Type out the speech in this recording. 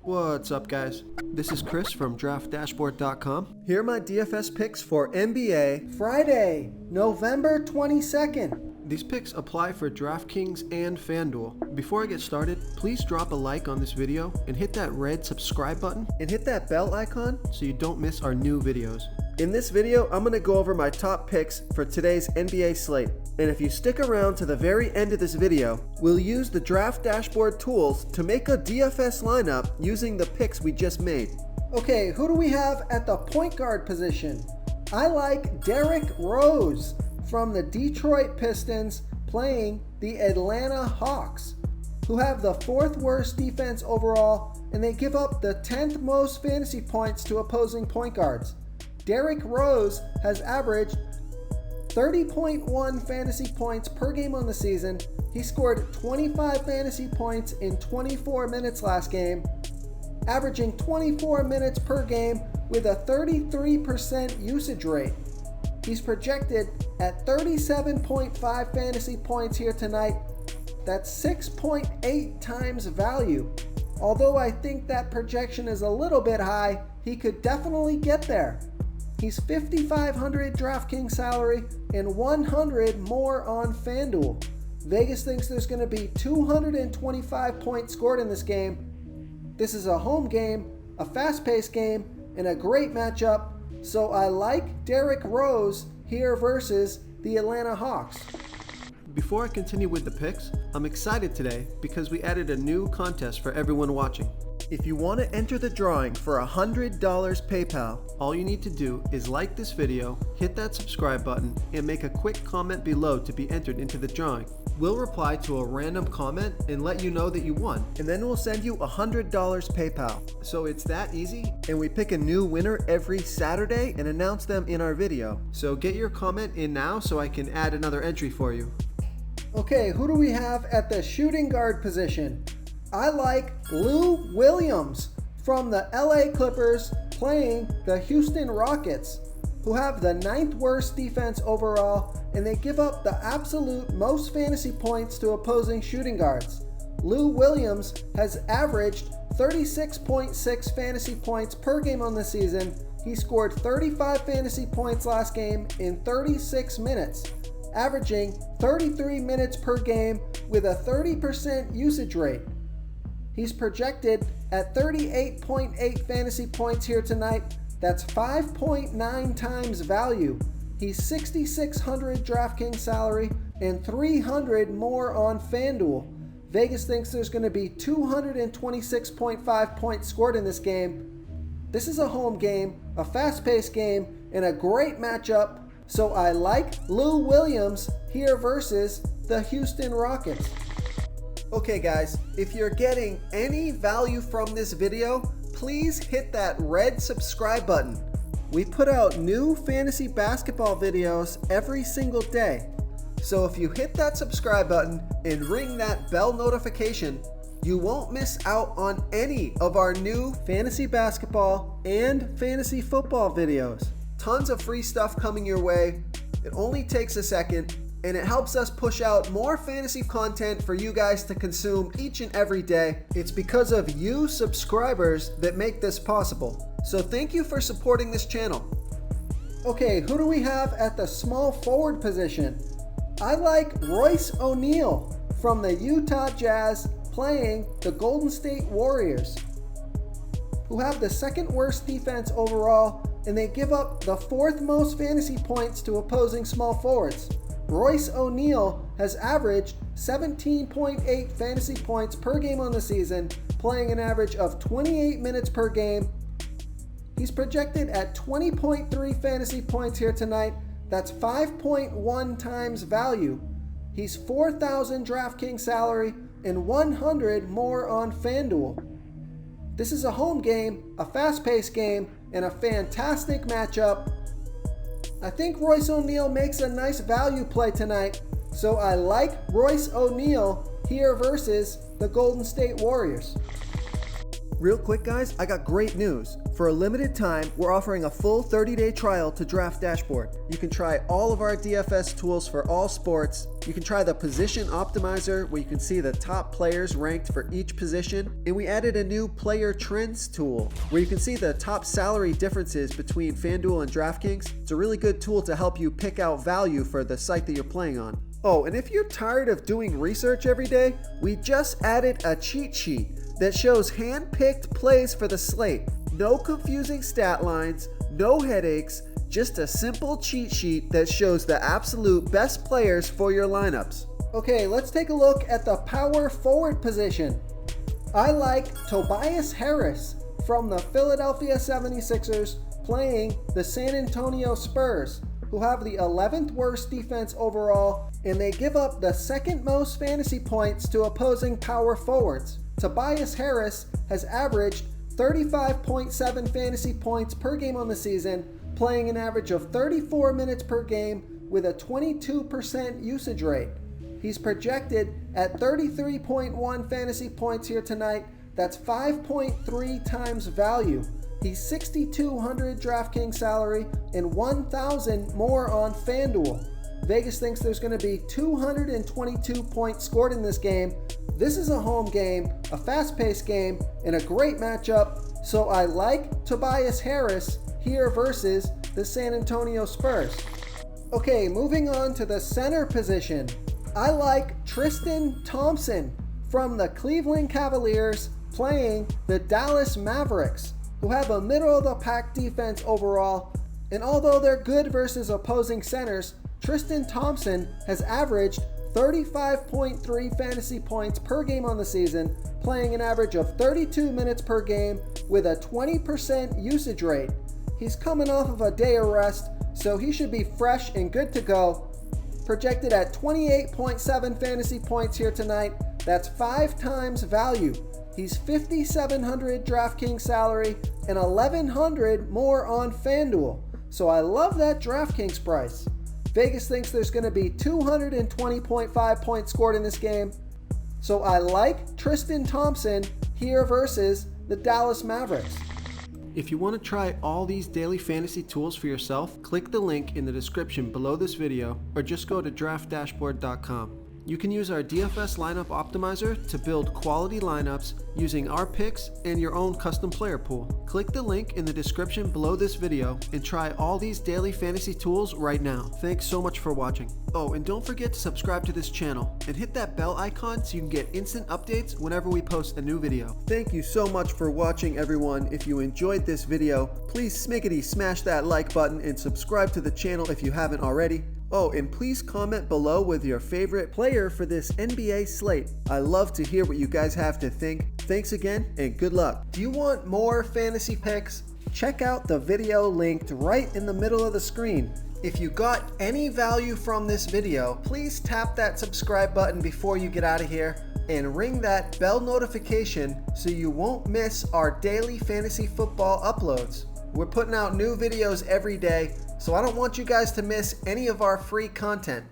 What's up, guys? This is Chris from DraftDashboard.com. Here are my DFS picks for NBA Friday, November 22nd. These picks apply for DraftKings and FanDuel. Before I get started, please drop a like on this video and hit that red subscribe button and hit that bell icon so you don't miss our new videos. In this video, I'm going to go over my top picks for today's NBA slate. And if you stick around to the very end of this video, we'll use the Draft Dashboard tools to make a DFS lineup using the picks we just made. Okay, who do we have at the point guard position? I like Derrick Rose from the Detroit Pistons playing the Atlanta Hawks, who have the 4th worst defense overall, and they give up the 10th most fantasy points to opposing point guards. Derrick Rose has averaged 30.1 fantasy points per game on the season. He scored 25 fantasy points in 24 minutes last game, averaging 24 minutes per game with a 33% usage rate. He's projected at 37.5 fantasy points here tonight. That's 6.8 times value. Although I think that projection is a little bit high, he could definitely get there. He's $5,500 DraftKings salary and $100 more on FanDuel. Vegas thinks there's going to be 225 points scored in this game. This is a home game, a fast-paced game, and a great matchup, so I like Derrick Rose here versus the Atlanta Hawks. Before I continue with the picks, I'm excited today because we added a new contest for everyone watching. If you want to enter the drawing for $100 PayPal, all you need to do is like this video, hit that subscribe button, and make a quick comment below to be entered into the drawing. We'll reply to a random comment and let you know that you won, and then we'll send you $100 PayPal. So it's that easy, and we pick a new winner every Saturday and announce them in our video. So get your comment in now so I can add another entry for you. Okay, who do we have at the shooting guard position? I like Lou Williams from the LA Clippers playing the Houston Rockets, who have the 9th worst defense overall, and they give up the absolute most fantasy points to opposing shooting guards. Lou Williams has averaged 36.6 fantasy points per game on the season. He scored 35 fantasy points last game in 36 minutes, averaging 33 minutes per game with a 30% usage rate. He's projected at 38.8 fantasy points here tonight. That's 5.9 times value. He's $6,600 DraftKings salary and $300 more on FanDuel. Vegas thinks there's going to be 226.5 points scored in this game. This is a home game, a fast-paced game, and a great matchup, so I like Lou Williams here versus the Houston Rockets. Okay guys, if you're getting any value from this video, please hit that red subscribe button. We put out new fantasy basketball videos every single day. So if you hit that subscribe button and ring that bell notification, you won't miss out on any of our new fantasy basketball and fantasy football videos. Tons of free stuff coming your way. It only takes a second, and it helps us push out more fantasy content for you guys to consume each and every day. It's because of you subscribers that make this possible. So thank you for supporting this channel. Okay, who do we have at the small forward position? I like Royce O'Neal from the Utah Jazz playing the Golden State Warriors, who have the 2nd worst defense overall, and they give up the 4th most fantasy points to opposing small forwards. Royce O'Neal has averaged 17.8 fantasy points per game on the season, playing an average of 28 minutes per game. He's projected at 20.3 fantasy points here tonight. That's 5.1 times value. He's $4,000 DraftKings salary and $100 more on FanDuel. This is a home game, a fast-paced game, and a fantastic matchup. I think Royce O'Neal makes a nice value play tonight, so I like Royce O'Neal here versus the Golden State Warriors. Real quick guys, I got great news. For a limited time, we're offering a full 30-day trial to Draft Dashboard. You can try all of our DFS tools for all sports. You can try the Position Optimizer where you can see the top players ranked for each position. And we added a new Player Trends tool where you can see the top salary differences between FanDuel and DraftKings. It's a really good tool to help you pick out value for the site that you're playing on. Oh, and if you're tired of doing research every day, we just added a cheat sheet that shows hand-picked plays for the slate. No confusing stat lines, no headaches, just a simple cheat sheet that shows the absolute best players for your lineups. Okay, let's take a look at the power forward position. I like Tobias Harris from the Philadelphia 76ers playing the San Antonio Spurs, who have the 11th worst defense overall, and they give up the second most fantasy points to opposing power forwards. Tobias Harris has averaged 35.7 fantasy points per game on the season, playing an average of 34 minutes per game with a 22% usage rate. He's projected at 33.1 fantasy points here tonight. That's 5.3 times value. He's 6,200 DraftKings salary and 1,000 more on FanDuel. Vegas thinks there's going to be 222 points scored in this game. This is a home game, a fast-paced game, and a great matchup, so I like Tobias Harris here versus the San Antonio Spurs. Okay, moving on to the center position. I like Tristan Thompson from the Cleveland Cavaliers playing the Dallas Mavericks, who have a middle-of-the-pack defense overall, and although they're good versus opposing centers, Tristan Thompson has averaged 35.3 fantasy points per game on the season, playing an average of 32 minutes per game with a 20% usage rate. He's coming off of a day of rest, so he should be fresh and good to go. Projected at 28.7 fantasy points here tonight, that's 5 times value. He's 5,700 DraftKings salary and 1,100 more on FanDuel. So I love that DraftKings price. Vegas thinks there's going to be 220.5 points scored in this game. So I like Tristan Thompson here versus the Dallas Mavericks. If you want to try all these daily fantasy tools for yourself, click the link in the description below this video or just go to draftdashboard.com. You can use our DFS lineup optimizer to build quality lineups using our picks and your own custom player pool. Click the link in the description below this video and try all these daily fantasy tools right now. Thanks so much for watching. Oh, and don't forget to subscribe to this channel and hit that bell icon so you can get instant updates whenever we post a new video. Thank you so much for watching, everyone. If you enjoyed this video, please smiggity smash that like button and subscribe to the channel if you haven't already. Oh, and please comment below with your favorite player for this NBA slate. I love to hear what you guys have to think. Thanks again and good luck. Do you want more fantasy picks? Check out the video linked right in the middle of the screen. If you got any value from this video, please tap that subscribe button before you get out of here and ring that bell notification so you won't miss our daily fantasy football uploads. We're putting out new videos every day, so I don't want you guys to miss any of our free content.